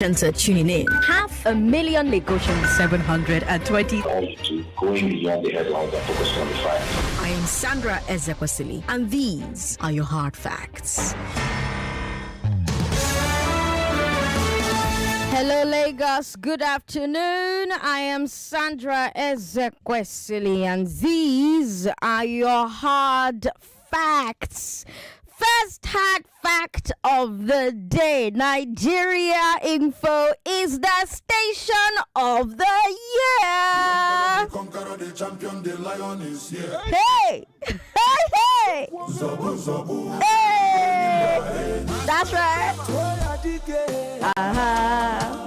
Are tuning in. 500,000 Lagosians, 720. Going beyond the headlines and focusing on the facts. I am Sandra Ezekwesili, and these are your hard facts. Hello, Lagos. Good afternoon. I am Sandra Ezekwesili, and these are your hard facts. First hard fact of the day: Nigeria Info is the station of the year. The conqueror, the champion, the lion is here. Hey! Hey! Zabu, zabu. Hey! That's right. Uh-huh.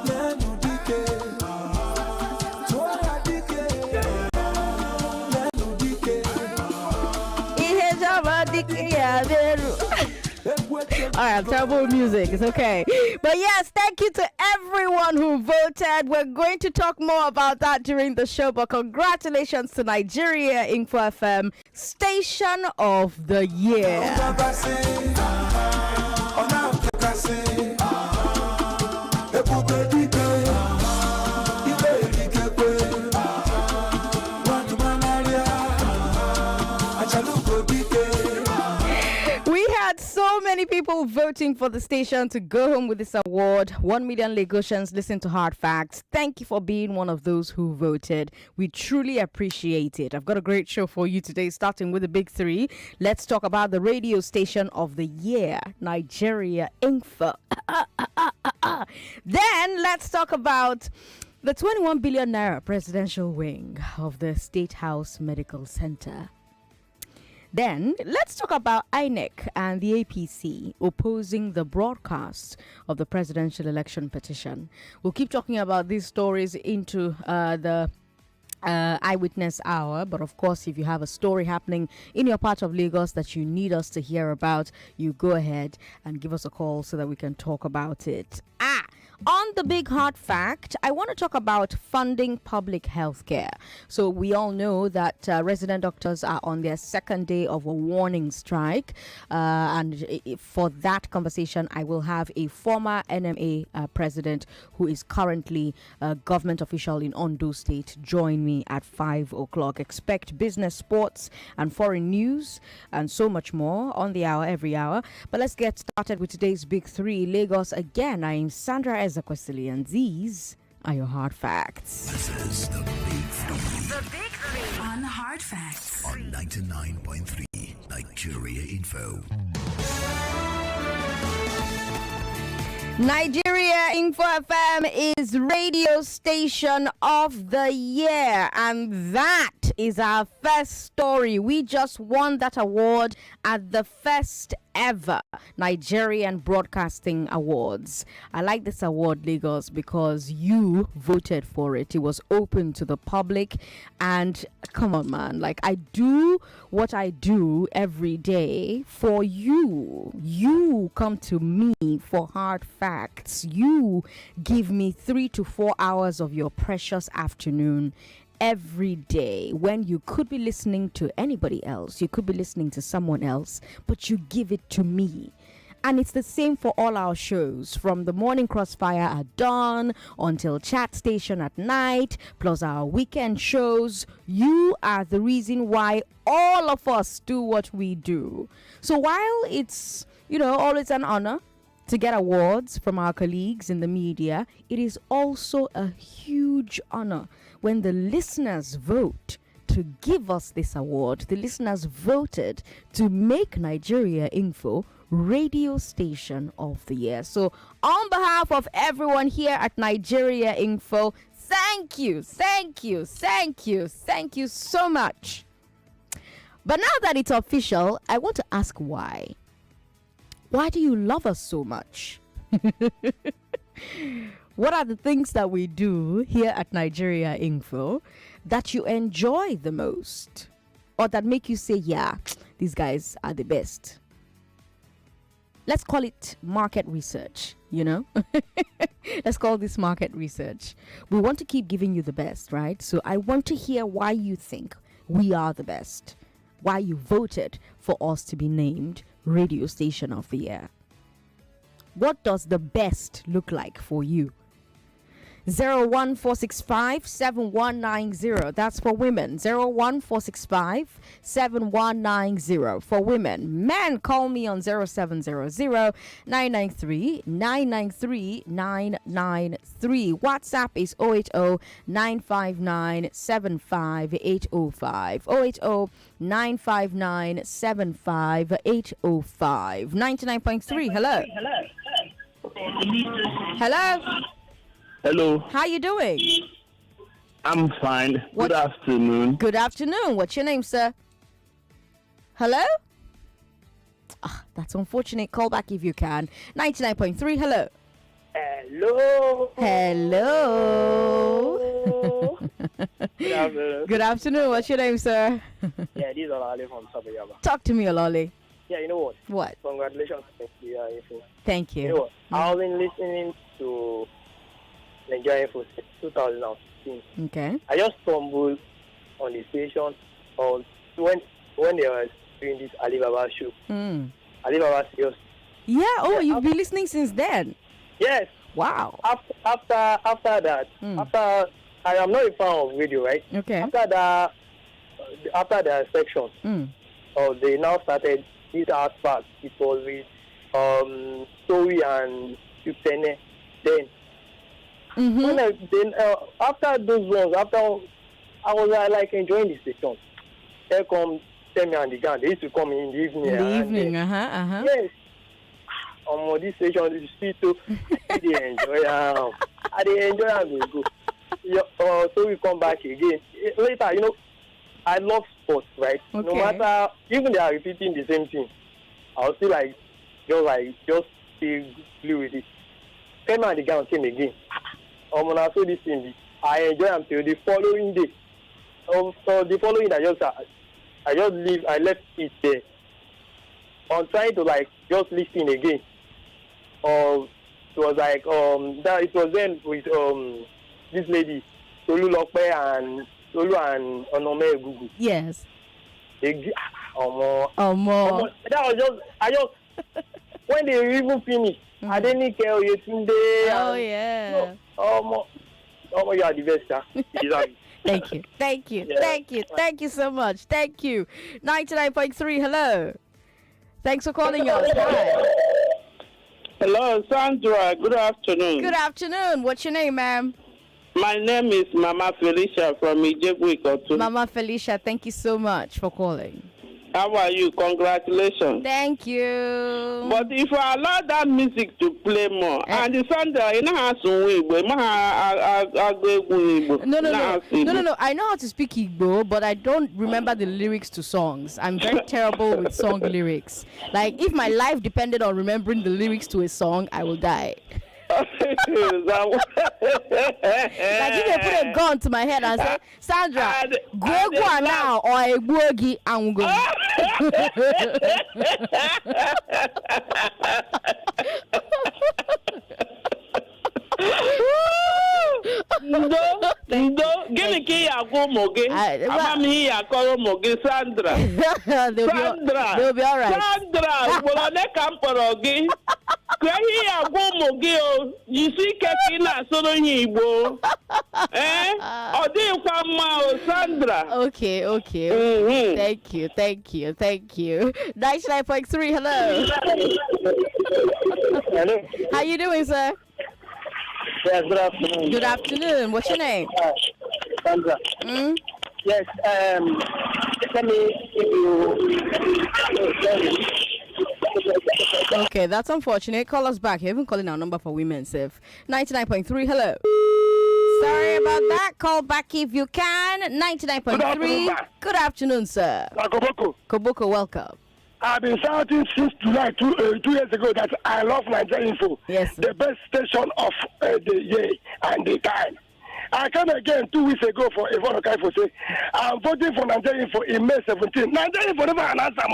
Alright, terrible music. It's okay. But yes, thank you to everyone who voted. We're going to talk more about that during the show. But congratulations to Nigeria Info FM, Station of the Year. So many people voting for the station to go home with this award. 1 million Lagosians listen to Hard Facts. Thank you for being one of those who voted. We truly appreciate it. I've got a great show for you today, starting with the big three. Let's talk about the radio station of the year, Nigeria Info. Then let's talk about the 21 billion naira presidential wing of the State House Medical Center. Then, let's talk about INEC and the APC opposing the broadcast of the presidential election petition. We'll keep talking about these stories into the Eyewitness Hour. But of course, if you have a story happening in your part of Lagos that you need us to hear about, you go ahead and give us a call so that we can talk about it. On the big hard fact, I want to talk about funding public health care. So we all know that resident doctors are on their second day of a warning strike. And for that conversation, I will have a former NMA president who is currently a government official in Ondo State join me at 5 o'clock. Expect business, sports, and foreign news and so much more on the hour, every hour. But let's get started with today's big three. Lagos again. I'm Sandra Ezekwesili, and these are your hard facts. This is the big three. The big three on Hard Facts on 99.3 Nigeria Info. Nigeria Info FM is radio station of the year, and that is our first story. We just won that award at the first ever Nigerian Broadcasting Awards. I like this award, Lagos, because you voted for it. It was open to the public, and come on, man, like, I do what I do every day for you. You come to me for hard facts. You give me 3 to 4 hours of your precious afternoon every day, when you could be listening to anybody else, you could be listening to someone else, but you give it to me. And it's the same for all our shows, from the morning crossfire at dawn until chat station at night, plus our weekend shows. You are the reason why all of us do what we do. So while it's, always an honor to get awards from our colleagues in the media, it is also a huge honor when the listeners vote to give us this award. The listeners voted to make Nigeria Info Radio Station of the Year. So on behalf of everyone here at Nigeria Info, thank you so much. But now that it's official, I want to ask why. Why do you love us so much? What are the things that we do here at Nigeria Info that you enjoy the most, or that make you say, yeah, these guys are the best? Let's call it market research, Let's call this market research. We want to keep giving you the best, right? So I want to hear why you think we are the best, why you voted for us to be named Radio Station of the Year. What does the best look like for you 01465 7190. That's for women. 01465 7190 for women. Men, call me on 0700 993 993 993. WhatsApp is 080 959 75805. 080 959 75805. 99.3. Hello. Hello. Hello. How you doing? I'm fine. What- Good afternoon. Good afternoon. What's your name, sir? Hello? That's unfortunate. Call back if you can. 99.3. Hello. Hello. Hello. Good afternoon. Good afternoon. What's your name, sir? Yeah, these are Ali from Sabayaba. Talk to me, Ololi. Yeah, you know what? What? Congratulations. Thank You know you. what? I've been listening to Nigeria Info since 2016. Okay. I just stumbled on the station on when they were doing this Alibaba show. Alibaba serious. Yeah. Oh, you've been listening since then. Yes. Wow. After that, after I am not a fan of radio, right? Okay. After the section, they now started this art part. It was with Story and Upene. Then, after those ones, I was like enjoying the station. There come Temi and the gang. They used to come in the evening. In the evening. Yes. This station is sweet too. I dey enjoy am. Go. So we come back again. Later, I love sports, right? Okay. No matter, even they are repeating the same thing, I'll still just stay blue with it. Came and the gang came again. When I saw this thing, I enjoy them till the following day. So the following day, I left it there. I'm trying to just listen again. It was it was then with this lady, Tolu Lokpe and Onome Egugu. Yes. That was just when they even finished, I didn't care Yetunde. Oh yeah. You are the best, sir. Thank you. Yeah. Thank you so much. Thank you. 99.3. Hello. Thanks for calling us. Hi. Hello, Sandra. Good afternoon. Good afternoon. What's your name, ma'am? My name is Mama Felicia from Ijebu-Ikotu. Mama Felicia, thank you so much for calling. How are you? Congratulations. Thank you. But if I allow that music to play more, and the Sandra, you know how to No. I know how to speak Igbo, but I don't remember the lyrics to songs. I'm very terrible with song lyrics. Like, if my life depended on remembering the lyrics to a song, I will die. Like, if they put a gun to my head and say, Sandra, go now, or a boogie, I'm going. Ndo, gịnị ka ị ga-agwa ụmụ gị? Ama m ihe ị ga-akọrọ ụmụ gị, Sandra. They'll be all right. Sandra, ugboro ole ka m kpọrọ gị? Ka ihe ị ga-agwa ụmụ gị o, jisi ike ka ị na-asụrụ ihe Igbo. Ọ dịghịkwa mma o, Sandra. Okay. Thank you. 99.3, hello. Hello. How you doing, sir? Yes, good afternoon. Good afternoon. What's your name? Sandra. Yes, let me give you... Okay, that's unfortunate. Call us back. You're even calling our number for women, Sif. 99.3, hello. Sorry about that. Call back if you can. 99.3. Good afternoon, sir. Koboko, welcome. I've been shouting since July 2 years ago that I love Nigeria Info. Yes, sir. The best station of the year and the time. I came again 2 weeks ago for Yvonne Okaifo say, I'm voting for Nigeria Info in May 17. Nigeria Info never announced them.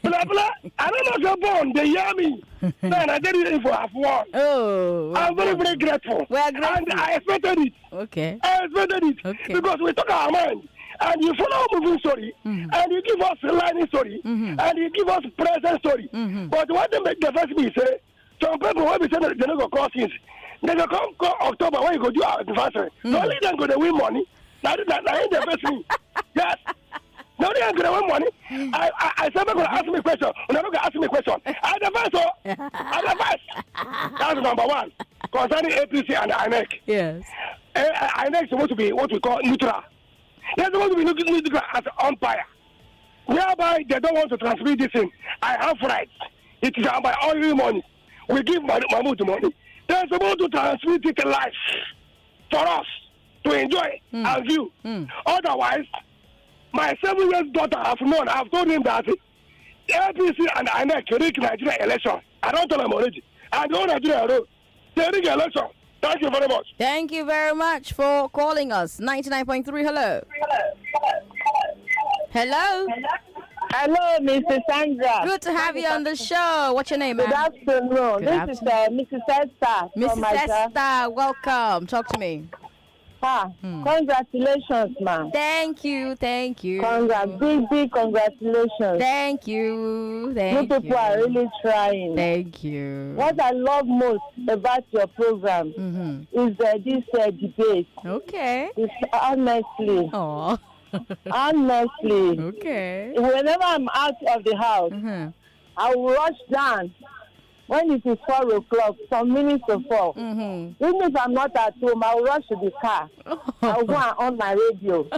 Blah, blah. I don't know if you're born. They hear me. No, Nigeria Info have won. Oh. I'm very, very grateful. We are grateful. And I expected it. Okay. I expected it. Okay. Because we took our mind. And you follow a moving story, and you give us a lining story, and you give us present story. But what they make the first be say, some people will be saying that they're not going to call things. Then they come October when you go do our anniversary. The only then go to win money. Now ain't the first thing. Yes. No, they ain't gonna win money. I said, I'm gonna ask me a question. You're not gonna ask me a question. I'm the first. That's number one. Concerning APC and the INEC. Yes. INEC is supposed to be what we call neutral. They're supposed to be neutral as an umpire. Whereby they don't want to transmit this thing. I have rights. It is by all money. We give Mahmoud the money. They're supposed to transmit it live for us to enjoy and view. Otherwise, my 7-year-old daughter I've told him that the APC and INEC rig Nigeria election. I don't tell them already. I know Nigeria road. They rig election. Thank you very much. Thank you very much for calling us. 99.3, hello. Hello. Hello, Mr. Sandra. Good to have you on the show. What's your name, ma'am? Good afternoon. Good This afternoon. is Mrs. Esther. Mrs. Esther, welcome. Talk to me. Congratulations, ma'am. Thank you. Big congratulations. Thank you. You people are really trying. Thank you. What I love most about your program is this debate. Okay. It's honestly. Oh. Honestly. Okay. Whenever I'm out of the house, I will rush down when it is 4 o'clock, some minutes to 4. Even if I'm not at home, I'll rush to the car. I'll go and on my radio.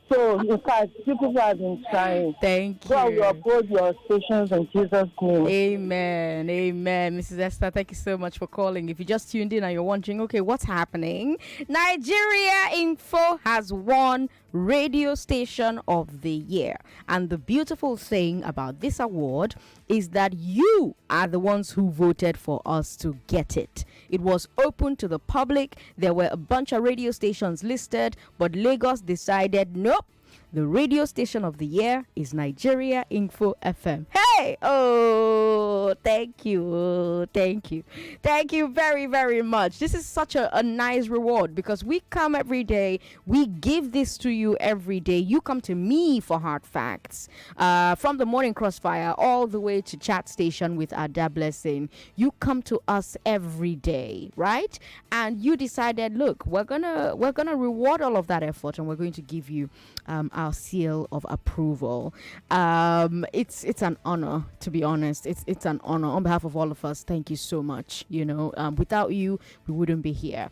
So, in fact, people have been trying. Thank you. God will uphold your stations in Jesus' name. Amen. Amen. Mrs. Esther, thank you so much for calling. If you just tuned in and you're wondering, okay, what's happening? Nigeria Info has won Radio Station of the Year. And the beautiful thing about this award is that you are the ones who voted for us to get it. It was open to the public. There were a bunch of radio stations listed, but Lagos decided, nope, the radio station of the year is Nigeria Info FM. Hey! Oh, thank you. Thank you. Thank you very, very much. This is such a nice reward because we come every day. We give this to you every day. You come to me for hard facts. From the morning crossfire all the way to chat station with Ada Blessing. You come to us every day, right? And you decided, look, we're gonna reward all of that effort and we're going to give you our seal of approval. It's an honor, to be honest. It's an honor on behalf of all of us. Thank you so much. Without you, we wouldn't be here.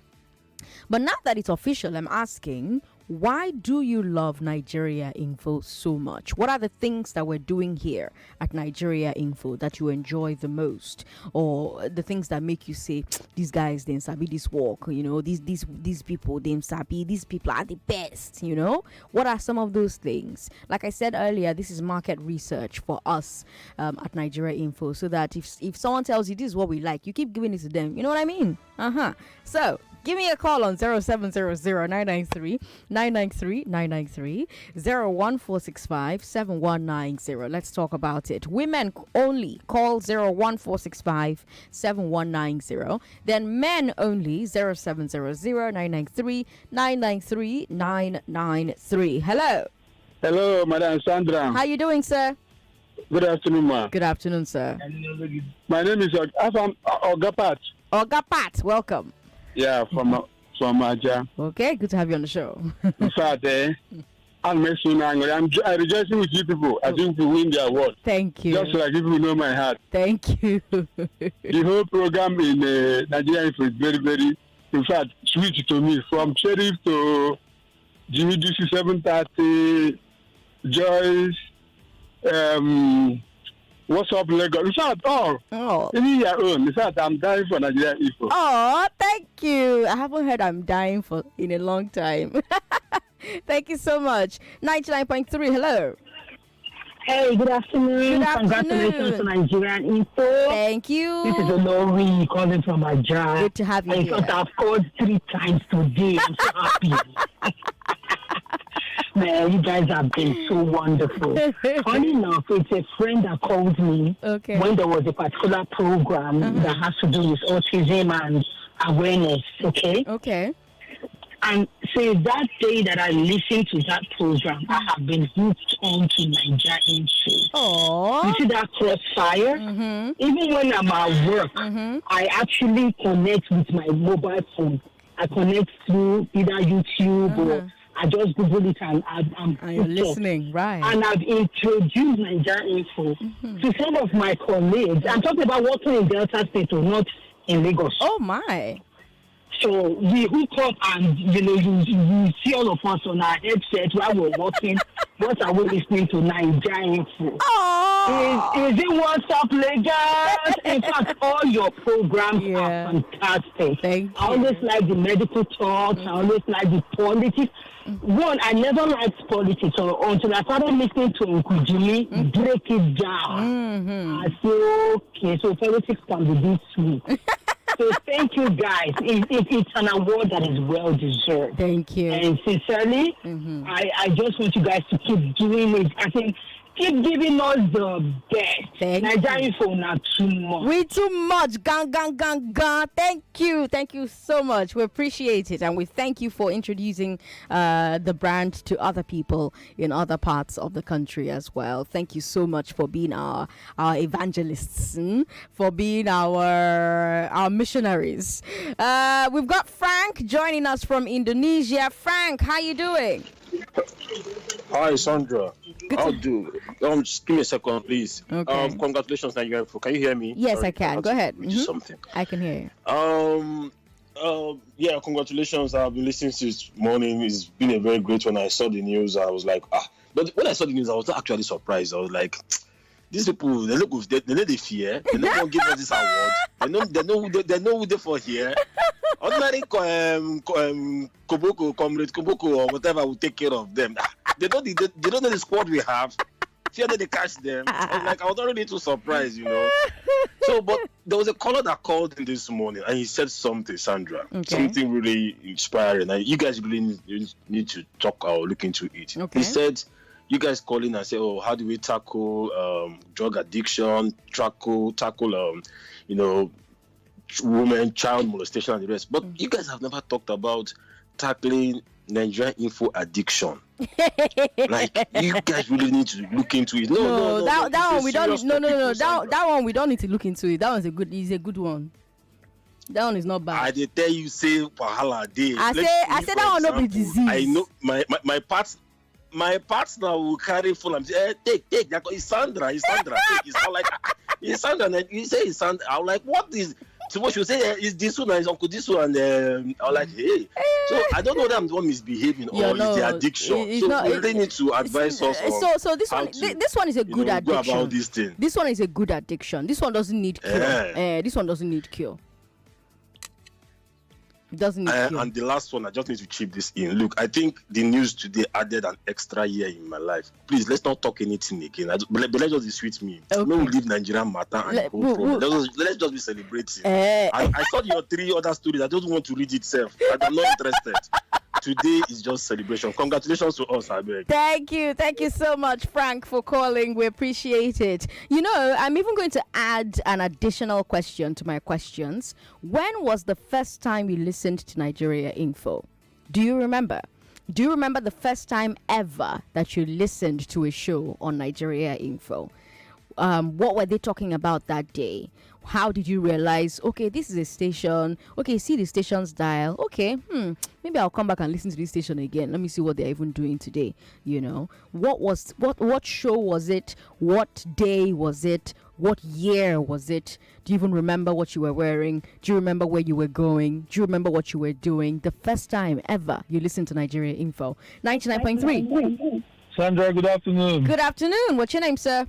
But now that it's official, I'm asking, why do you love Nigeria Info so much? What are the things that we're doing here at Nigeria Info that you enjoy the most? Or the things that make you say, these guys, they sabi this work, these people, they sabi, these people are the best, What are some of those things? Like I said earlier, this is market research for us at Nigeria Info, so that if someone tells you this is what we like, you keep giving it to them. You know what I mean? So, give me a call on 0700-993-993, 01465-7190. Let's talk about it. Women only, call 01465-7190. Then men only, 0700-993-993. Hello. Hello, Madam Sandra. How you doing, sir? Good afternoon, ma. Good afternoon, sir. My name is Ogapat. Ogapat, welcome. Yeah, from Aja. Okay, good to have you on the show. In fact, I'm rejoicing with you people as if we win the award. Thank you. Just like if you know my heart. Thank you. The whole program in Nigeria is very, very, in fact, sweet to me. From Sheriff to Jimmy DC 730, Joyce, what's up, Lagos? In fact, in your own. In fact, I'm dying for Nigeria Info. Oh, thank you. I haven't heard I'm dying for in a long time. Thank you so much. 99.3, hello. Hey, good afternoon. Good afternoon. Congratulations to Nigerian Info. Thank you. This is Olori calling from Aja. Good to have you here. I've called 3 times today. I'm so happy. Man, you guys have been so wonderful. Funny enough, it's a friend that called me when there was a particular program that has to do with autism and awareness, okay? Okay. And since that day that I listened to that program, I have been hooked on to Nigeria Info. Oh, you see that crossfire? Mm-hmm. Even when I'm at work, I actually connect with my mobile phone. I connect through either YouTube or I just Google it and I'm you're listening, right? And I've introduced Nigeria Info to some of my colleagues. I'm talking about working in Delta State or not in Lagos. Oh my! So we hook up and you see all of us on our headset while we're working. What are we listening to? Nigeria Info. Oh, is it WhatsApp Lagos? In fact, all your programs are fantastic. Thank you. I always like the medical talks. I always like the politics. One, I never liked politics until I started listening to Nkujimi break it down. I say, okay, so politics can be this sweet. So thank you, guys. It's an award that is well deserved. Thank you. And sincerely, I just want you guys to keep doing it. I think keep giving us the best. Nigeria Info not too much. We too much. Gang. Thank you so much. We appreciate it, and we thank you for introducing the brand to other people in other parts of the country as well. Thank you so much for being our evangelists, for being our missionaries. We've got Frank joining us from Indonesia. Frank, how you doing? Hi, Sandra. I'll do. Just give me a second, please. Okay. Congratulations, Nigeria Info. Can you hear me? Yes, Sorry, I can. Go ahead. Something. I can hear you. Yeah, congratulations. I've been listening to this morning. It's been a very great one. I saw the news. I was like, But when I saw the news, I was not actually surprised. I was like, these people, they know they fear. They don't want to give us this award. They know who they for here. Ordinary Koboko, Comrade Koboko, or whatever will take care of them. They don't know the squad we have. Fear that they catch them. I was not really too surprised, So, but there was a caller that called in this morning, and he said something, Sandra, something really inspiring. And you guys really need to talk or look into it. Okay. He said, you guys calling and say, oh, how do we tackle drug addiction, tackle women, child molestation, and the rest. But you guys have never talked about tackling Nigeria Info addiction. Like, you guys really need to look into it. No, that one we don't. That one we don't need to look into it. That one's a good one. That one is not bad. I did tell you, say Pahala Day. I say that one not be disease. I know my partner will carry full and say, take. It's Sandra. Take. It's not like, it's Sandra. And you say it's Sandra. I'm like, what is? So what you say is this one and his uncle this one, and I'm like, hey. So I don't know whether I'm the one misbehaving or it's the addiction. We really need to advise us. So this one is a good addiction. Go about this thing. This one is a good addiction. This one doesn't need cure. This one doesn't need cure. It doesn't need cure. And the last one, I just need to chip this in. Look, I think the news today added an extra year in my life. Please, let's not talk anything again. But let's just be sweet me. Okay. No, we leave Nigerian matter and the whole problem. Let's just be celebrating. I saw your 3 other stories. I don't want to read itself. I'm not interested. Today is just celebration. Congratulations to us, I beg. Thank you so much, Frank, for calling. We appreciate it. I'm even going to add an additional question to my questions. When was the first time you listened to Nigeria Info? Do you remember? Do you remember the first time ever that you listened to a show on Nigeria Info? What were they talking about that day? How did you realize, okay, this is a station, okay, see the station's dial, okay, maybe I'll come back and listen to this station again. Let me see what they're even doing today, What show was it? What day was it? What year was it? Do you even remember what you were wearing? Do you remember where you were going? Do you remember what you were doing? The first time ever you listened to Nigeria Info. 99.3. Sandra, good afternoon. Good afternoon. What's your name, sir?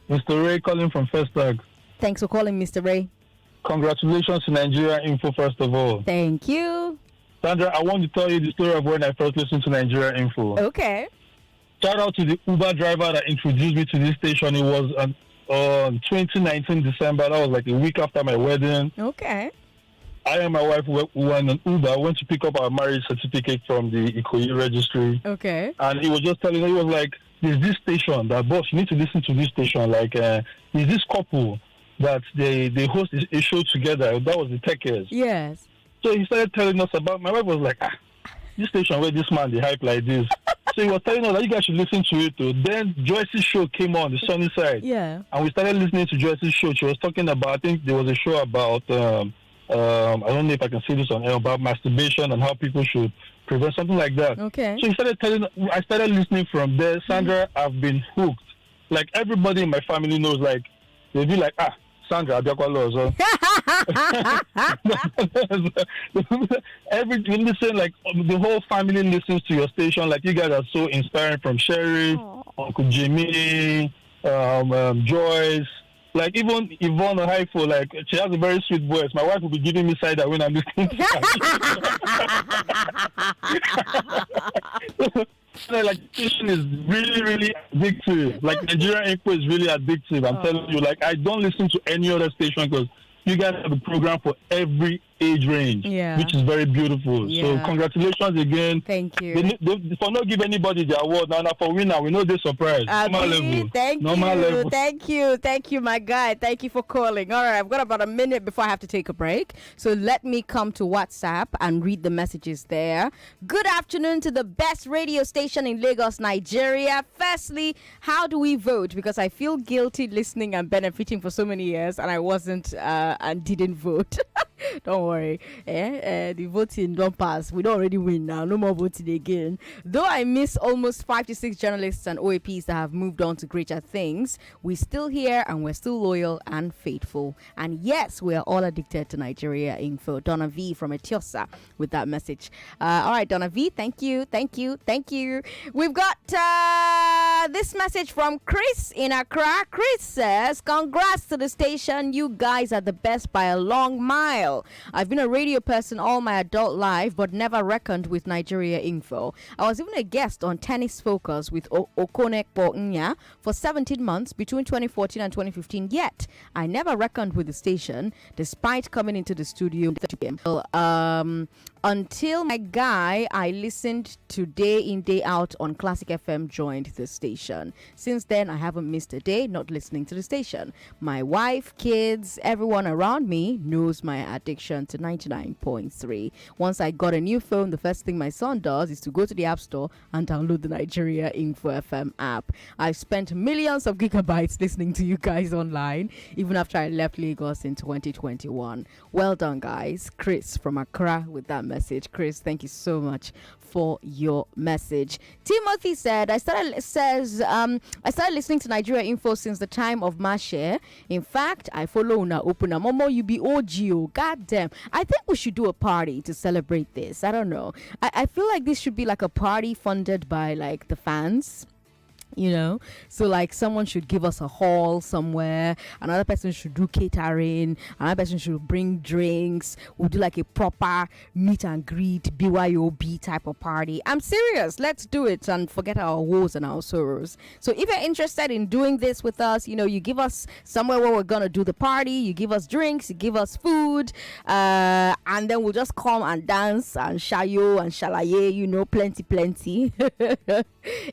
Mr. Ray calling from First Tag. Thanks for calling, Mr. Ray. Congratulations to Nigeria Info, first of all. Thank you. Sandra, I want to tell you the story of when I first listened to Nigeria Info. Okay. Shout out to the Uber driver that introduced me to this station. It was on 2019 December. That was like a week after my wedding. Okay. I and my wife were on Uber. Went to pick up our marriage certificate from the Ikoyi registry. Okay. And he was just telling me, he was like, there's this station, that boss, you need to listen to this station. Like, there's this couple that they host a show together. That was the Techers. Yes. So he started telling us about, my wife was like, this station where this man, the hype like this. So he was telling us that you guys should listen to it too. Then Joyce's show came on, the sunny side. Yeah. And we started listening to Joyce's show. She was talking about, I think there was a show about, I don't know if I can say this on air, about masturbation and how people should prevent something like that. Okay. So I started listening from there. Sandra, I've been hooked. Like everybody in my family knows, like, they'll be like, Sandra, Abiakwalo. Everything, listen, like the whole family listens to your station. Like you guys are so inspiring, from Sherry, Uncle Jimmy, Joyce, like even Yvonne Haifo. Like she has a very sweet voice. My wife will be giving me cider when I'm listening to her. Like station is really, really addictive. Like Nigerian Info is really addictive. I'm telling you. Like I don't listen to any other station because you guys have a program for every age range, which is very beautiful. Yeah. So congratulations again. Thank you. They for not give anybody the award now for winner. We know they're surprised. Normal level. Thank you, my guy. Thank you for calling. All right, I've got about a minute before I have to take a break. So let me come to WhatsApp and read the messages there. Good afternoon to the best radio station in Lagos, Nigeria. Firstly, how do we vote? Because I feel guilty listening and benefiting for so many years, and I wasn't and didn't vote. Don't worry. The voting don't pass. We don't already win now. No more voting again. Though I miss almost 5 to 6 journalists and OAPs that have moved on to greater things, we're still here and we're still loyal and faithful. And yes, we are all addicted to Nigeria Info. Donna V from Etiosa with that message. All right, Donna V, thank you. We've got this message from Chris in Accra. Chris says, congrats to the station. You guys are the best by a long mile. I've been a radio person all my adult life, but never reckoned with Nigeria Info. I was even a guest on Tennis Focus with Okonek Nya for 17 months between 2014 and 2015. Yet, I never reckoned with the station, despite coming into the studio. Until my guy I listened to day in, day out on Classic FM joined the station. Since then, I haven't missed a day not listening to the station. My wife, kids, everyone around me knows my addiction to 99.3. Once I got a new phone, the first thing my son does is to go to the App Store and download the Nigeria Info FM app. I've spent millions of gigabytes listening to you guys online, even after I left Lagos in 2021. Well done, guys. Chris from Accra with that message. Chris, thank you so much for your message. Timothy said, I started listening to Nigeria Info since the time of Mashe. In fact, I follow Una Opuna. Momo, you be OGO. God damn. I think we should do a party to celebrate this. I don't know. I feel like this should be like a party funded by like the fans. You know, so like someone should give us a hall somewhere, another person should do catering, another person should bring drinks. We'll do like a proper meet and greet BYOB type of party. I'm serious. Let's do it and forget our woes and our sorrows. So if you're interested in doing this with us, you know, you give us somewhere where we're gonna do the party, you give us drinks, you give us food, and then we'll just come and dance and shayo and shalaye, you know, plenty.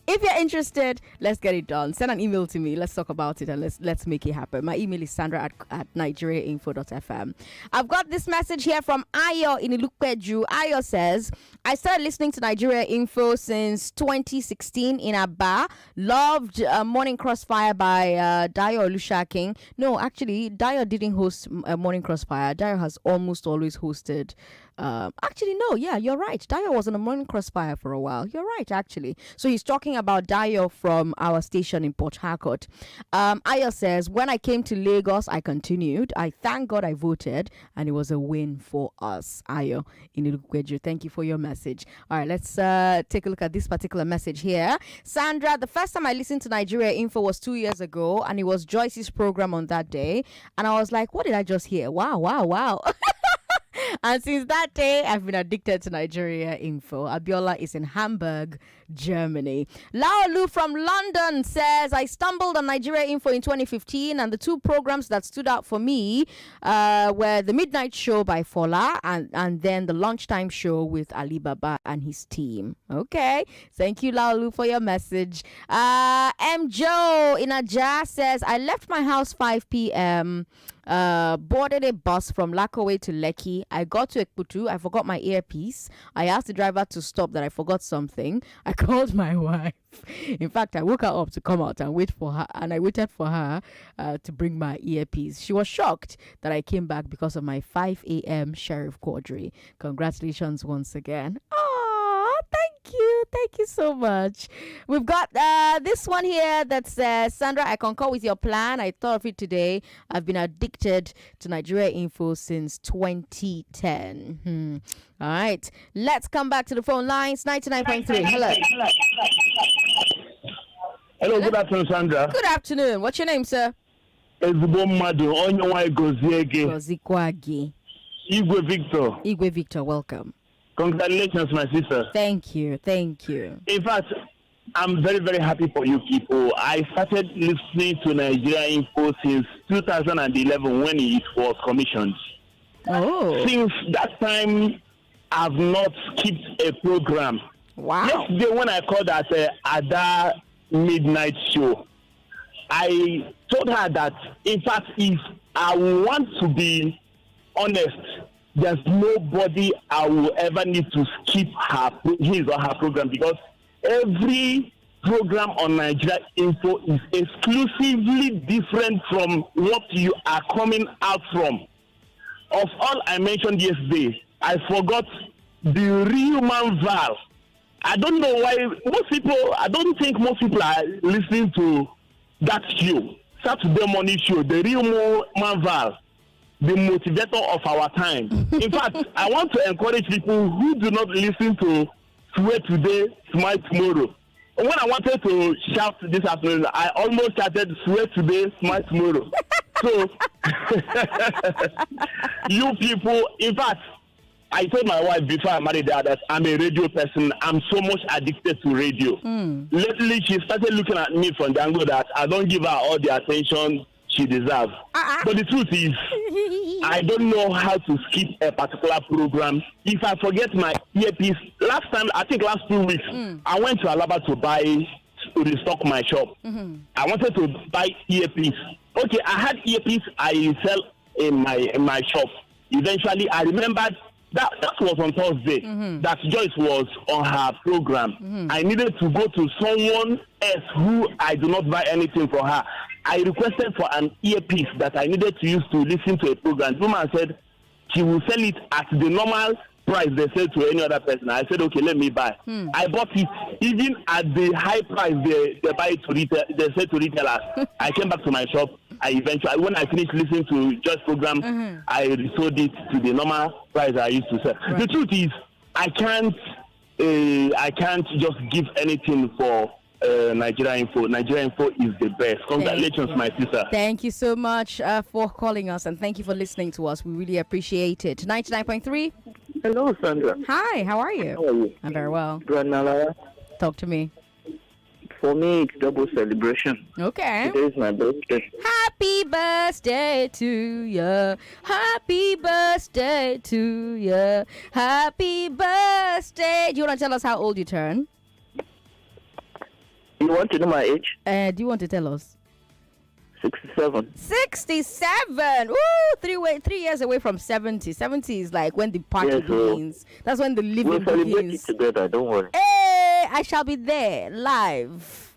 If you're interested, let's get it done. Send an email to me. Let's talk about it and let's make it happen. My email is sandra@nigeriainfo.fm. I've got this message here from Ayo in Ilukpeju. Ayo says, I started listening to Nigeria Info since 2016 in Aba. Loved Morning Crossfire by Dayo Olusegun. No, actually, Dayo didn't host Morning Crossfire. Dayo has almost always hosted. You're right. Dayo was on a Morning Crossfire for a while. You're right, actually. So he's talking about Dayo from our station in Port Harcourt. Ayo says, when I came to Lagos, I continued. I thank God I voted, and it was a win for us. Ayo in Ilukweju, thank you for your message. All right, let's take a look at this particular message here. Sandra, the first time I listened to Nigeria Info was 2 years ago, and it was Joyce's program on that day. And I was like, what did I just hear? Wow. And since that day, I've been addicted to Nigeria Info. Abiola is in Hamburg, Germany. Laolu from London says, I stumbled on Nigeria Info in 2015, and the two programs that stood out for me were the Midnight Show by Fola and then the Lunchtime Show with Ali Baba and his team. Okay. Thank you, Laolu, for your message. M. Joe in Aja says, I left my house 5 p.m. Boarded a bus from Lakaway to Lekki. I got to Ekputu. I forgot my earpiece. I asked the driver to stop that I forgot something. I called my wife. In fact, I woke her up to come out and wait for her, and I waited for her to bring my earpiece. She was shocked that I came back because of my 5 a.m. Sheriff Quadri. Congratulations once again. Oh, thank you so much. We've got this one here that says, Sandra, I concur with your plan. I thought of it today. I've been addicted to Nigeria Info since 2010. All right, let's come back to the phone lines. 99.3. Hello. Hello, good afternoon, Sandra. Good afternoon. What's your name, sir? Ezikwesili. Igwe Victor, welcome. Congratulations, my sister. Thank you. In fact, I'm very, very happy for you people. I started listening to Nigeria Info since 2011 when it was commissioned. Oh. Since that time, I've not skipped a program. Wow. Yesterday when I called at Ada midnight show, I told her that, in fact, if I want to be honest, there's nobody I will ever need to skip his or her program, because every program on Nigeria Info is exclusively different from what you are coming out from. Of all I mentioned yesterday, I forgot the real man Val. I don't know why I don't think most people are listening to that show, Saturday morning show, the real man Val, the motivator of our time. In fact, I want to encourage people who do not listen to Swear Today, Smile Tomorrow. When I wanted to shout this afternoon, I almost shouted Swear Today, Smile Tomorrow. So, you people, in fact, I told my wife before I married her that I'm a radio person. I'm so much addicted to radio. Lately, she started looking at me from the angle that I don't give her all the attention she deserves. But the truth is, I don't know how to skip a particular program. If I forget my earpiece, last 2 weeks, I went to Alaba to restock my shop. I wanted to buy earpiece. Okay, I had earpiece I sell in my shop. Eventually, I remembered that was on Thursday, that Joyce was on her program. I needed to go to someone else who I do not buy anything for her. I requested for an earpiece that I needed to use to listen to a program. The woman said she will sell it at the normal price they sell to any other person. I said, okay, let me buy. I bought it even at the high price they buy it to retail. They sell to retailers. I came back to my shop. When I finished listening to Joy's program, I resold it to the normal price I used to sell. Right. The truth is, I can't just give anything for Nigeria Info. Nigeria Info is the best. Congratulations, my sister. Thank you so much for calling us, and thank you for listening to us. We really appreciate it. 99.3. Hello, Sandra. Hi, how are you? How are you? I'm very well. Granala. Talk to me. For me, it's double celebration. Okay. Today is my birthday. Happy birthday to you. Happy birthday to you. Happy birthday. Do you want to tell us how old you turn? You want to know my age? Do you want to tell us? 67. 67. Ooh, 3 years away from 70. 70 is like when the party begins. That's when the living begins. We'll celebrate it together, don't worry. Hey, I shall be there live.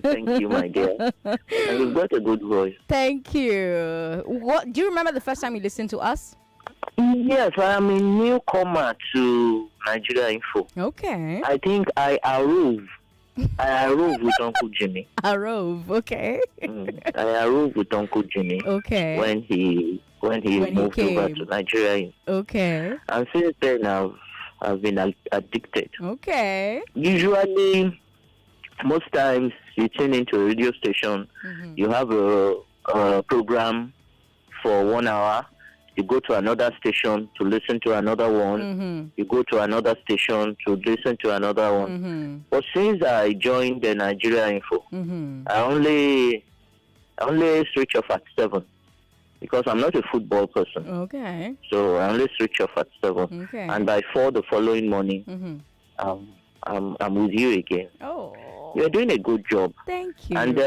Thank you, my dear. And you've got a good voice. Thank you. What do you remember the first time you listened to us? Yes, I am a newcomer to Nigeria Info. Okay. I think I arrived with Uncle Jimmy. Arove, okay. I arrived with Uncle Jimmy. Okay. When he moved over to Nigeria. Okay. And since then I've been addicted. Okay. Usually, most times you tune into a radio station, you have a program for 1 hour. You go to another station to listen to another one. You go to another station to listen to another one. But since I joined the Nigeria Info, I only switch off at 7 because I'm not a football person. Okay. So I only switch off at 7. Okay. And by 4 the following morning, I'm with you again. Oh. You're doing a good job. Thank you. And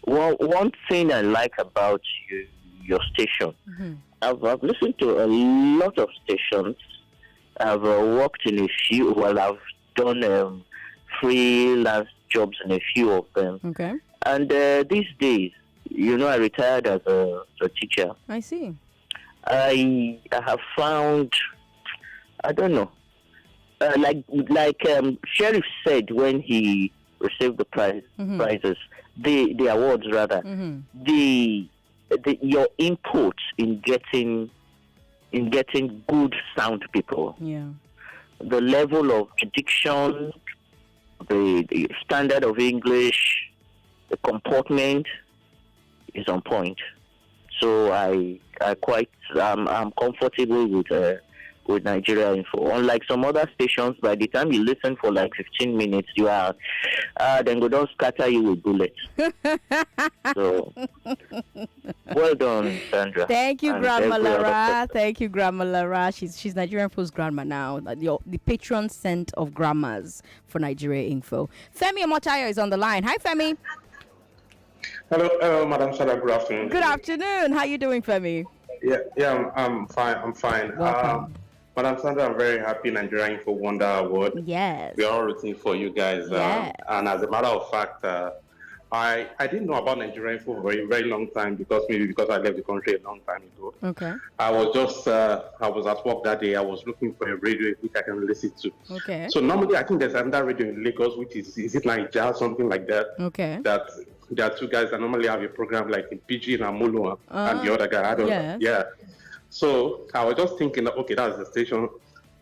one thing I like about you your station. I've listened to a lot of stations. I've worked in a few. Well, I've done freelance jobs in a few of them. Okay. And these days, I retired as a teacher. I see. I have found, I don't know, like Sheriff said when he received the prizes, the awards rather, your input in getting good sound people. Yeah. The level of diction, the standard of English, the comportment is on point. So I'm comfortable with Nigeria Info. Unlike some other stations, by the time you listen for like 15 minutes, you are then go down scatter you with bullets. So well done, Sandra. Thank you, Grandma Lara. Thank you, Grandma Lara. She's Nigerian Info's grandma now. The patron saint of grandmas for Nigeria Info. Femi Omotayo is on the line. Hi, Femi. Hello, Madam Sandra. Good afternoon. Good afternoon. How you doing, Femi? Yeah, I'm fine. Madam Sandra, I'm very happy Nigeria Info won that award. Yes. We are all rooting for you guys. Yes. And as a matter of fact, I didn't know about Nigeria Info for a very, very long time because I left the country a long time ago. Okay. I was at work that day. I was looking for a radio which I can listen to. Okay. So normally I think there's another radio in Lagos, which is it Nigeria, something like that. Okay. That there are two guys that normally have a program like in PG and Mulu and the other guy. I don't know. Yeah. So I was just thinking that, okay, that's the station.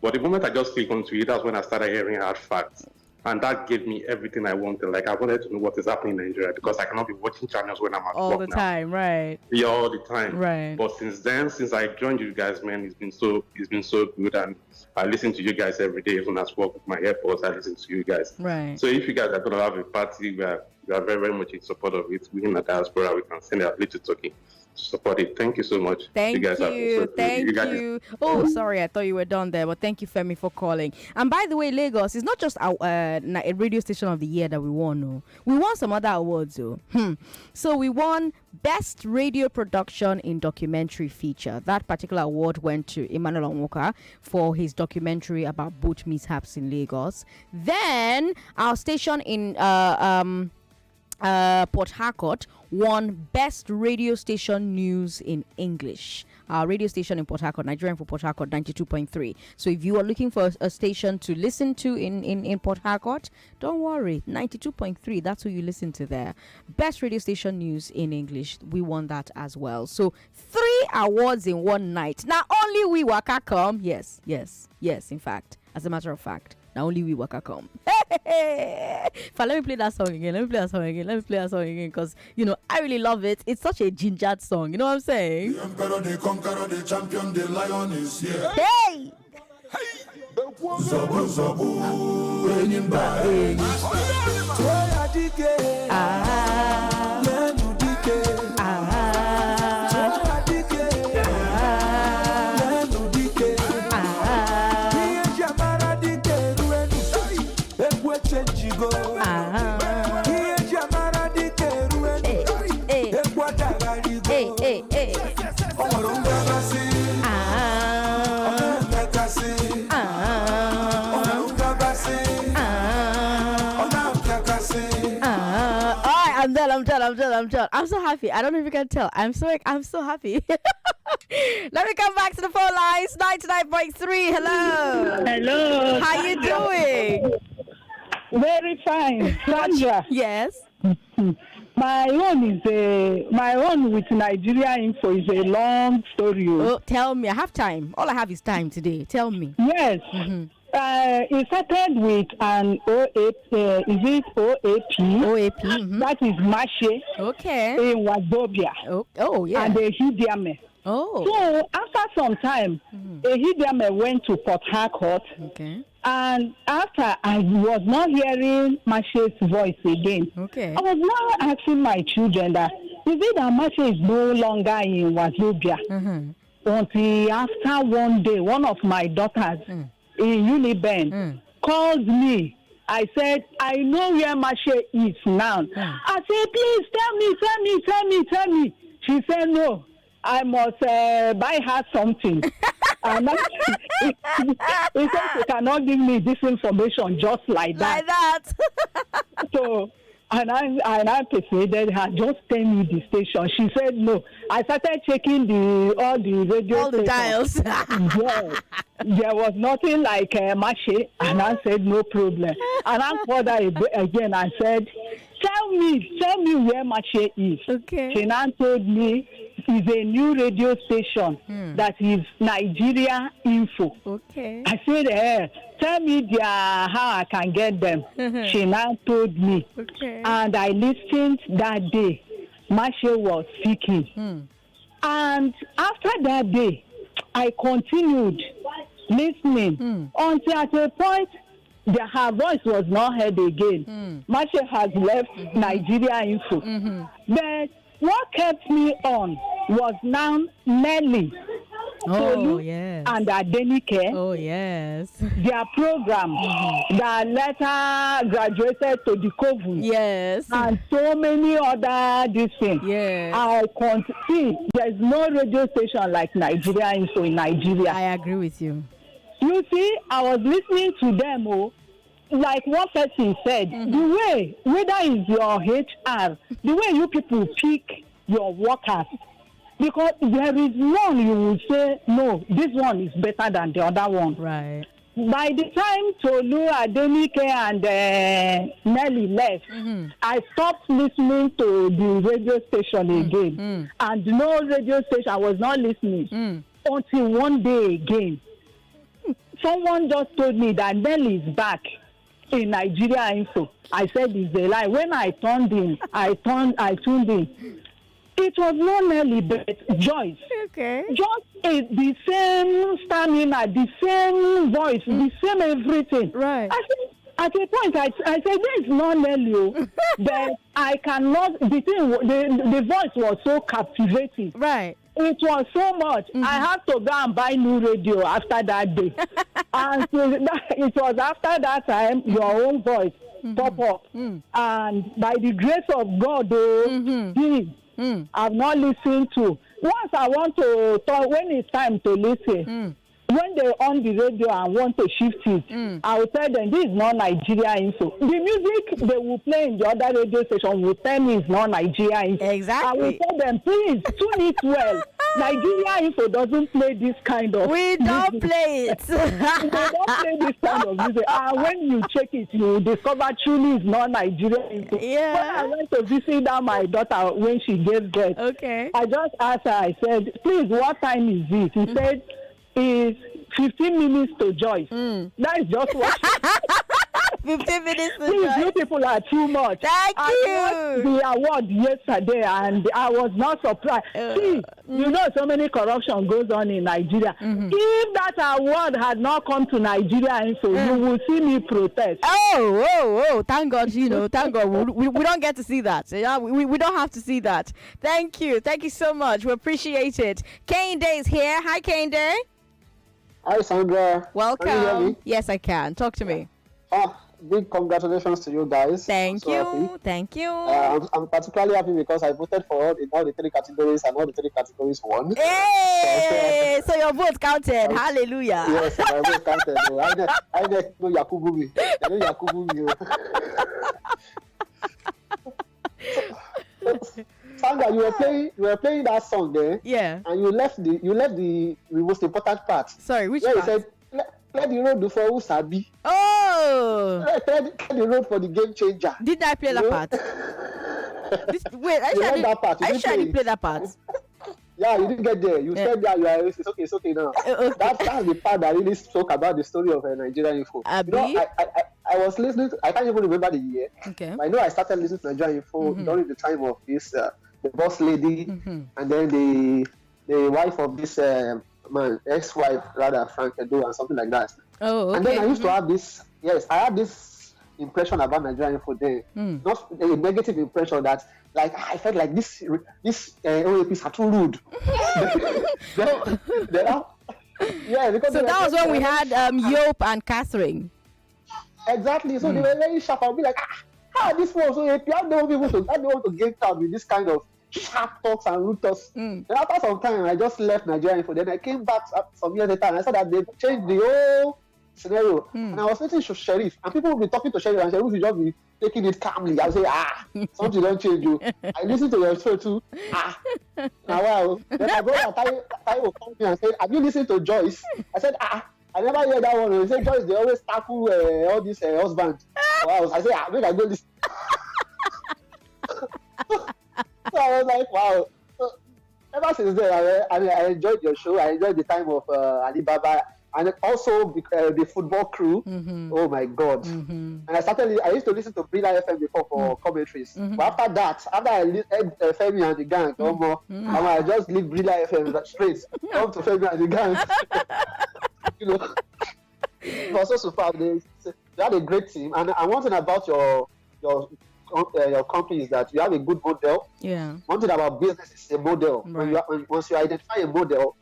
But the moment I just clicked onto it, that's when I started hearing hard facts. And that gave me everything I wanted. Like, I wanted to know what is happening in Nigeria because I cannot be watching channels when I'm at all work the now. time, right? Yeah, all the time. Right. But since I joined you guys, man, it's been so good. And I listen to you guys every day, even as work with my AirPods. I listen to you guys. Right. So if you guys are going to have a party, we are very, very much in support of it. We in the diaspora, we can send our little talking to support it. Thank you so much. Thank you. Thank you. Oh, sorry, I thought you were done there, but thank you, Femi, for calling. And by the way, Lagos is not just a radio station of the year that we won. No, we won some other awards. So we won Best Radio Production in Documentary Feature. That particular award went to Emmanuel Onwoka for his documentary about boat mishaps in Lagos. Then our station in Port Harcourt won Best Radio Station News in English. Our radio station in Port Harcourt, Nigerian for Port Harcourt, 92.3. So if you are looking for a station to listen to in Port Harcourt, don't worry, 92.3, that's who you listen to there. Best Radio Station News in English, we won that as well. So 3 awards in one night. Now only we waka come. Yes, in fact, as a matter of fact. Now only we waka come. Let me play that song again. Because, I really love it. It's such a gingered song. You know what I'm saying? The emperor, the conqueror, the champion, the lion is here. Hey! Zobu, zobu, enyimba, I'm done. I'm so happy. I don't know if you can tell. I'm so happy. Let me come back to the phone lines. 99.3. Hello. Hello. How you doing? Very fine. Sandra. Yes. My own with Nigeria Info is a long story. Oh, tell me. I have time. All I have is time today. Tell me. Yes. Mm-hmm. It started with an OAP. Is it OAP? OAP. Mm-hmm. That is Mashe. Okay. In Wazobia. Oh, yeah. And Ehidiame. Oh. So after some time, Ehidiame went to Port Harcourt. Okay. And after I was not hearing Mashe's voice again, okay, I was now asking my children that is it that Mashe is no longer in Wazobia? Mm-hmm. Until after one day, one of my daughters in Uniben called me. I said, I know where Mashe is now. I said, please tell me. She said, no. I must buy her something. And he said she cannot give me this information just like that. Like that. So, and I persuaded her, just tell me the station. She said no. I started checking all the radio all the dials. Yes. There was nothing like Mache, and I said no problem. And I called her again and said, tell me where Mache is. Okay. She now told me it's a new radio station that is Nigeria Info. Okay. I said, tell me how I can get them. She now told me. Okay. And I listened that day. Mache was speaking. And after that day, I continued listening until at a point her voice was not heard again. Mache has left Nigeria Info. But what kept me on was now Nelly. Yes. And Adenike. Oh, yes. Their program that later graduated to the Kovu. Yes. And so many other these things. Yes. I can see there's no radio station like Nigeria Info in Nigeria. I agree with you. You see, I was listening to them, like one person said, the way, whether it's your HR, the way you people pick your workers, because there is one you will say, no, this one is better than the other one. Right. By the time Tolu, Adenike, and Nelly left, I stopped listening to the radio station again. And no radio station, I was not listening until one day again. Someone just told me that Nelly is back in Nigeria Info. I said it's a lie. When I tuned in, I tuned in. It was not Nelly, but Joyce. Okay. Just the same stamina, the same voice, the same everything. Right. I said, at a point, I said, this is not Nelly, but I cannot, the voice was so captivating. Right. It was so much. I had to go and buy new radio after that day. And so it was after that time, your own voice pop up. And by the grace of God, I've not listened to. Once I want to talk, when it's time to listen, when they on the radio and want to shift it, I will tell them this is not Nigeria Info. The music they will play in the other radio station will tell me it's not Nigeria Info. Exactly. I will tell them, please tune it well. Nigeria Info doesn't play this kind of We don't play it. They don't play this kind of music. And when you check it, you discover truly it's not Nigeria Info. Yeah. When I went to visit my daughter when she gave birth, I just asked her, I said, please, what time is it? He said, it's 15 minutes to Joyce. That is just what 15 minutes to Please, Joyce. you people are too much. Thank you. I got the award yesterday and I was not surprised. See, you know so many corruption goes on in Nigeria. If that award had not come to Nigeria Info, you will see me protest. Oh, thank God, thank God. We don't get to see that. Yeah, we don't have to see that. Thank you so much. We appreciate it. Kane Day is here. Hi, Kane Day. Hi, Sandra. Welcome. Can you hear me? Yes, I can. Talk to me. Big congratulations to you guys. Thank you. Thank you. I'm particularly happy because I voted for in all the three categories and all the three categories won. Hey! So your vote counted. Hallelujah. Yes, my vote counted. I know Yakubu. I know Yakubu. Sandra, you were playing that song there. Yeah. And you left the most important part. Sorry, which part? part? You said, clear the road for Usabi. Oh! Clear the road for the game changer. Did I play that part? Wait, I didn't play that part. Yeah, you didn't get there. You said that it's okay now. Okay. That's the part that really spoke about the story of Nigeria Info. I was listening I can't even remember the year. Okay. But I know I started listening to Nigeria Info during the time of this the boss lady and then the wife of this ex-wife rather, Frank Edo and something like that. Oh, okay. And then I used to have this I had this impression about Nigeria Info then. Not a negative impression that I felt like this OAPs are too rude. Because so that was when we had Yope and Catherine. Exactly. So they were very sharp. I'll be like, this was OAP. I don't want to get out with this kind of sharp talks and rude talks. Then after some time, I just left Nigeria Info. Then I came back some years later and I saw that they changed the whole scenario. And I was listening to Sheriff, and people would be talking to Sheriff, and Sheriff would just be taking it calmly. I would say, something don't change you. I listened to your show too. Now wow. Then my brother Tai will come to me and say, have you listened to Joyce? I said, I never heard that one. He said, Joyce, they always tackle all these husbands. Wow. I said, maybe I go listen. So I was like, wow. So ever since then, I enjoyed your show. I enjoyed the time of Alibaba, and also the football crew. Oh my God! And I used to listen to Brilla FM before for commentaries. But after that, after I heard Femi and the gang, I just leave Brilla FM straight. Come to Femi and the gang. You know, it was so superb. They had a great team, and one thing about your company is that you have a good model. Yeah. One thing about business is a model. Right. Once you identify a model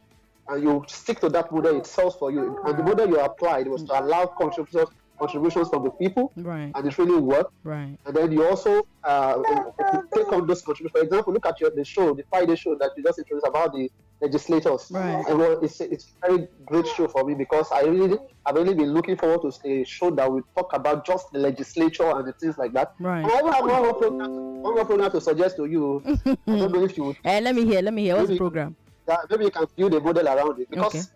and you stick to that model, it sells for you. And the model you applied was to allow contributions from the people. Right. And it really worked. Right. And then you also take on those contributions. For example, look at the Friday show that you just introduced about the legislators. Right. And it's a very great show for me because I've really been looking forward to a show that will talk about just the legislature and the things like that. Right. And I even have one more program to suggest to you. I don't know if you would. Let me hear. What's the program? Maybe you can build a model around it because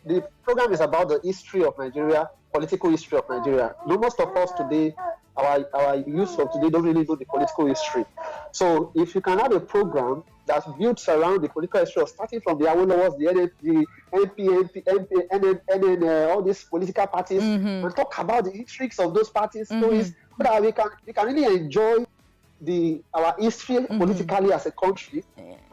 the program is about the history of Nigeria, political history of Nigeria. Most of us today, our youth of today don't really know the political history. So if you can have a program that builds around the political history, starting from the Awolowo's, the NP, all these political parties, and talk about the intrigues of those parties, stories, so that we can really enjoy our history politically as a country.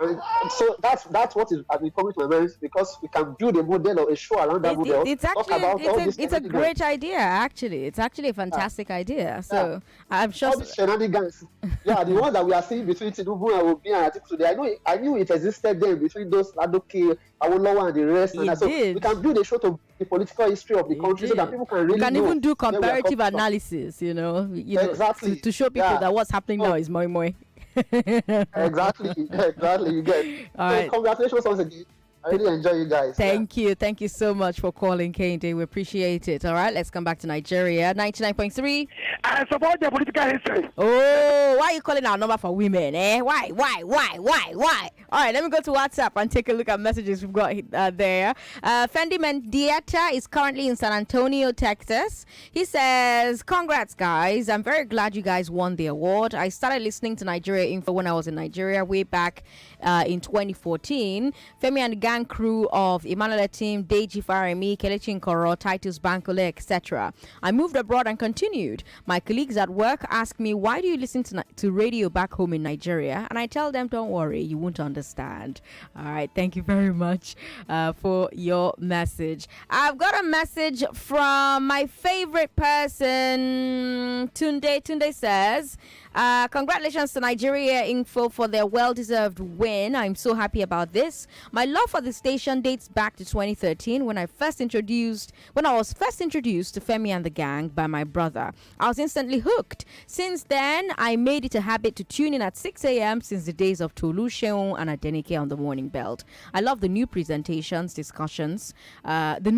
And so that's what has been coming to my mind, because we can build a model or a show around that model. It's a great idea, actually. It's actually a fantastic idea. So I'm sure. All these shenanigans, the ones that we are seeing between Tinubu and Obi and Atiku today. I knew it existed there between those Ladoke, Awolowo, and the rest. So we can build a show to the political history of the country so that people can really. We can even do comparative analysis. Exactly to show people that what's happening now is moi. Exactly. You get. All right. Congratulations once again. I really enjoy you guys. Thank you so much for calling, Kende. We appreciate it. All right, let's come back to Nigeria. 99.3. I support the political history. Oh, why are you calling our number for women? Why? All right, let me go to WhatsApp and take a look at messages we've got there. Fendi Mendieta is currently in San Antonio, Texas. He says, congrats, guys. I'm very glad you guys won the award. I started listening to Nigeria Info when I was in Nigeria way back in 2014. Femi and the gang crew of Emmanuel team, Deji Faremi, Kelechi Nkoro, Titus Bankole, etc. I moved abroad and continued. My colleagues at work ask me, why do you listen to radio back home in Nigeria? And I tell them, don't worry, you won't understand. All right, thank you very much for your message. I've got a message from my favorite person, Tunde. Tunde says, congratulations to Nigeria Info for their well-deserved win. I'm so happy about this. My love for the station dates back to 2013 when I was first introduced to Femi and the gang by my brother. I was instantly hooked. Since then, I made it a habit to tune in at 6 a.m. since the days of Tolu, Sheon, and Adenike on the morning belt. I love the news presentations, discussions, and the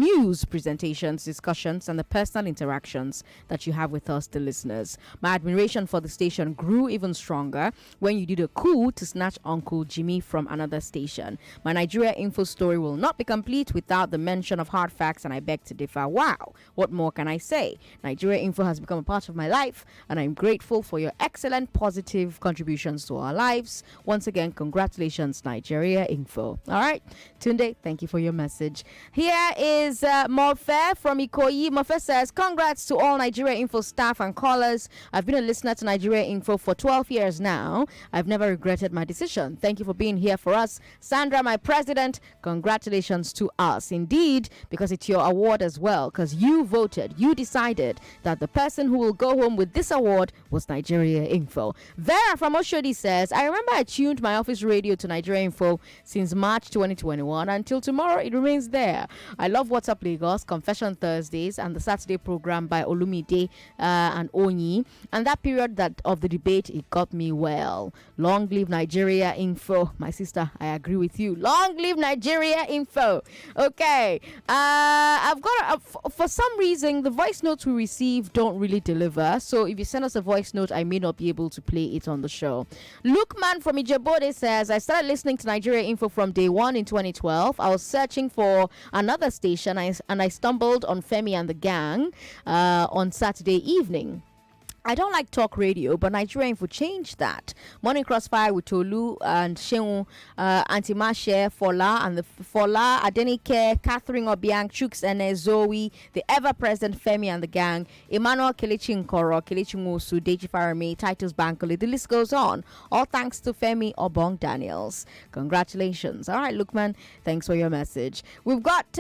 personal interactions that you have with us, the listeners. My admiration for the station grew even stronger when you did a coup to snatch Uncle Jimmy from another station. My Nigeria Info story will not be complete without the mention of hard facts, and I beg to differ. Wow, what more can I say? Nigeria Info has become a part of my life, and I'm grateful for your excellent positive contributions to our lives. Once again, congratulations, Nigeria Info. All right, Tunde, thank you for your message. Here is Morfe from Ikoyi. Morfe says, congrats to all Nigeria Info staff and callers. I've been a listener to Nigeria Info for 12 years now. I've never regretted my decision. Thank you for being here for us. Sandra, my president, Congratulations to us. Indeed, because it's your award as well, because you voted, you decided that the person who will go home with this award was Nigeria Info. Vera from Oshodi says, I remember I tuned my office radio to Nigeria Info since March 2021 until tomorrow it remains there. I love What's Up Lagos, Confession Thursdays, and the Saturday program by Olumide and Onyi. And that period of the debate, it got me well. Long live Nigeria Info. My sister, I agree with you. Long live Nigeria Info. Okay. I've got, for some reason, the voice notes we receive don't really deliver. So if you send us a voice note, I may not be able to play it on the show. Lukman from Ijebode says, I started listening to Nigeria Info from day one in 2012. I was searching for another station and I stumbled on Femi and the Gang on Saturday evening. I don't like talk radio, but Nigeria Info changed that. Morning Crossfire with Tolu and Sheun, Auntie Mashe, Fola, and the Fola, Adenike, Catherine Obiang, Chuks and Zoe, the ever-present Femi and the Gang, Emmanuel Kelechi Nkoro, Kelechi Nwosu, Deji Farami, Titus Bankole, the list goes on. All thanks to Femi Obong Daniels. Congratulations. All right, Lukman, thanks for your message. We've got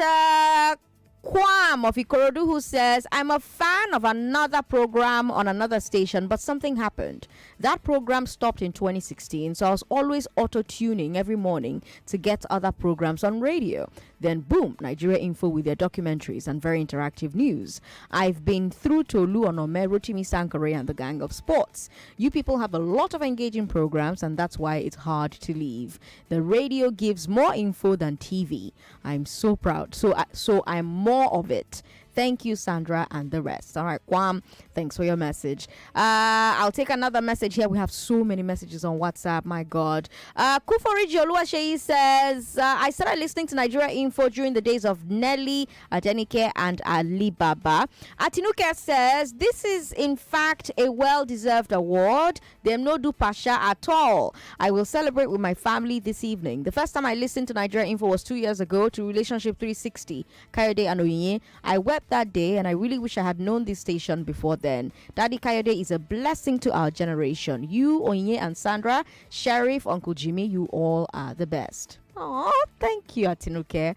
Kwam of Ikorodu who says, I'm a fan of another program on another station, but something happened. That program stopped in 2016, so I was always auto-tuning every morning to get other programs on radio. Then boom, Nigeria Info with their documentaries and very interactive news. I've been through Tolu Onome, Rotimi Sankore and the Gang of Sports. You people have a lot of engaging programs and that's why it's hard to leave. The radio gives more info than TV. I'm so proud. So I'm more of it. Thank you, Sandra, and the rest. All right, Kwam, thanks for your message. I'll take another message here. We have so many messages on WhatsApp. My God. Kuforiji Oluwaseyi says, I started listening to Nigeria Info during the days of Nelly, Adenike, and Alibaba. Atinuke says, this is, in fact, a well-deserved award. Them no do pasha at all. I will celebrate with my family this evening. The first time I listened to Nigeria Info was 2 years ago to Relationship 360, Kayode and Oyinye. I wept that day and I really wish I had known this station before then. Daddy Kayode is a blessing to our generation. You, Oyinye and Sandra, Sheriff, Uncle Jimmy, you all are the best. Oh, thank you, Atinuke.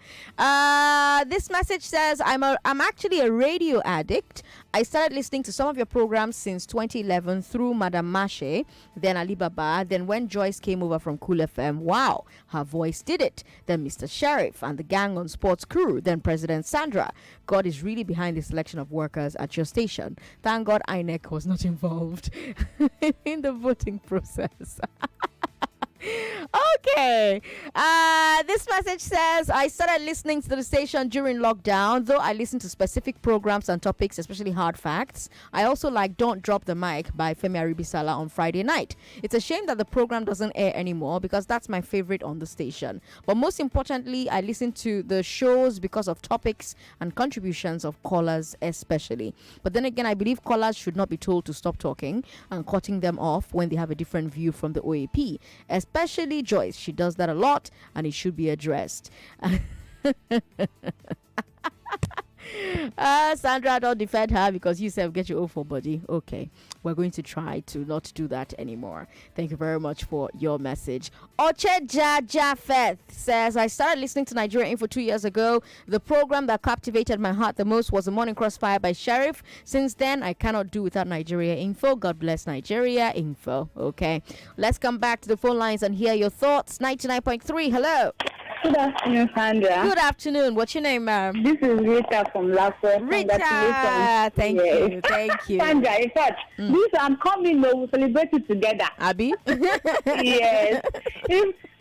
This message says, I'm actually a radio addict. I started listening to some of your programs since 2011 through Madame Mashe, then Alibaba, then when Joyce came over from Cool FM. Wow, her voice did it. Then Mr. Sheriff and the Gang on Sports crew, then President Sandra. God is really behind the selection of workers at your station. Thank God INEC was not involved in the voting process. Okay. This message says, I started listening to the station during lockdown, though I listen to specific programs and topics, especially hard facts. I also like Don't Drop the Mic by Femi Aribisala on Friday night. It's a shame that the program doesn't air anymore because that's my favorite on the station. But most importantly, I listen to the shows because of topics and contributions of callers especially. But then again, I believe callers should not be told to stop talking and cutting them off when they have a different view from the OAP. Especially Joyce. She does that a lot and it should be addressed. Sandra, don't defend her because you said get your own for body. Okay, we're going to try to not do that anymore. Thank you very much for your message. Ocheja Jafeth says, I started listening to Nigeria Info 2 years ago. The program that captivated my heart the most was the Morning Crossfire by Sheriff. Since then, I cannot do without Nigeria Info. God bless Nigeria Info. Okay, let's come back to the phone lines and hear your thoughts. 99.3, hello. Good afternoon, Sandra. Good afternoon. What's your name, ma'am? This is Rita from Lafayette. Rita, thank you. Thank you. Sandra, in fact, this I'm coming, we'll celebrate it together. Abby? Yes.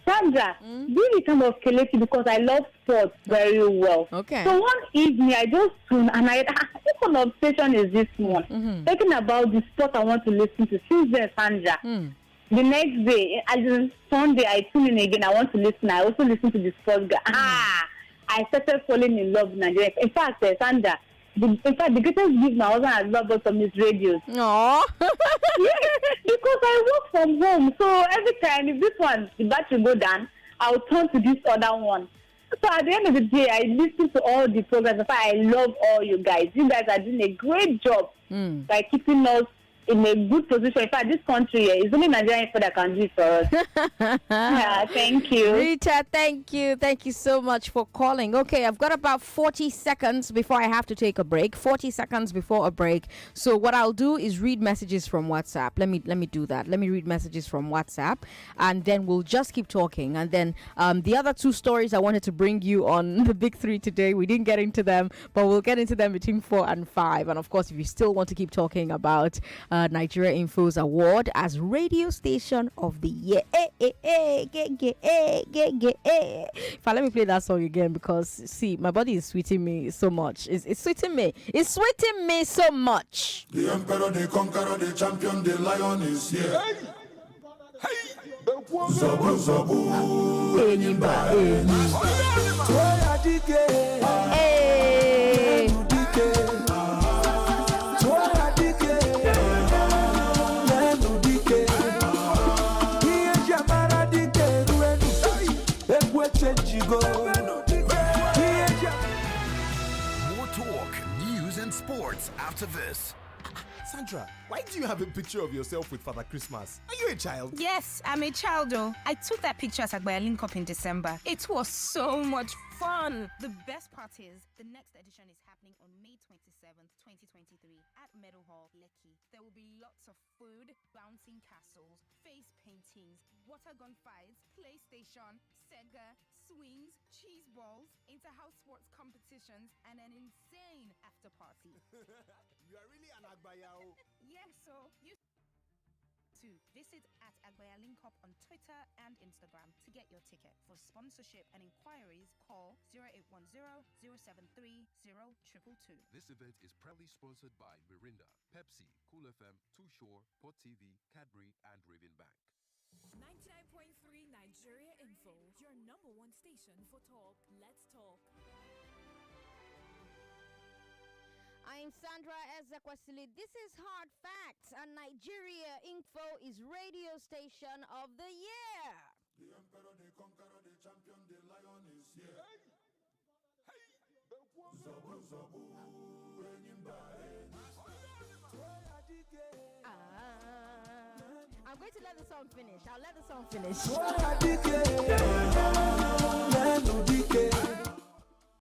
Sandra, really kind of Kelechi because I love sports very well. Okay. So one evening, I just tuned and what kind of station is this one? Talking about the sport I want to listen to. Since then, Sandra. The next day, Sunday, I tune in again. I want to listen. I also listen to the sports guy. I started falling in love with Nigeria. In fact, Sandra, the greatest gift my husband has loved us from his radios. Aww. Yes, because I work from home. So every time, if this one, the battery go down, I'll turn to this other one. So at the end of the day, I listen to all the programs. In fact, I love all you guys. You guys are doing a great job by keeping us in a good position. In fact, this country is only Nigerian for that can do it for us. Yeah, thank you. Rita, thank you. Thank you so much for calling. Okay, I've got about 40 seconds before I have to take a break. 40 seconds before a break. So what I'll do is read messages from WhatsApp. Let me do that. Let me read messages from WhatsApp, and then we'll just keep talking. And then the other two stories I wanted to bring you on the big three today, we didn't get into them, but we'll get into them between 4 and 5. And of course, if you still want to keep talking about Nigeria Info's award as Radio Station of the Year. If I let me play that song again, because see, my body is sweeting me so much. It's sweeting me. It's sweeting me so much. The emperor, the conqueror, the champion, the lion is here. Zabu, zabu, enyimba, More talk, news, and sports after this. Sandra, why do you have a picture of yourself with Father Christmas? Are you a child? Yes, I'm a child though. I took that picture at Agboya Link Up in December. It was so much fun. The best part is, the next edition is happening on May 27th, 2023 at Meadow Hall, Lekki. There will be lots of food, bouncing castles, face paintings, water gun fights, PlayStation, Sega, swings, cheese balls, inter-house sports competitions, and an insane after party. You are really an Agbayao. Yes, so you to visit at Agboya Link Up on Twitter and Instagram to get your ticket. For sponsorship and inquiries, call 0810-073-0222. This event is proudly sponsored by Mirinda, Pepsi, Cool FM, Too Shore, Port TV, Cadbury, and Raven Bank. 99.3 Nigeria Info, your number one station for talk. Let's talk. I'm Sandra Ezekwesili. This is Hard Facts, and Nigeria Info is Radio Station of the Year. The emperor, the conqueror, the champion, the lion is here. Zabu, zabu, enyimba, I'm going to let the song finish. I'll let the song finish.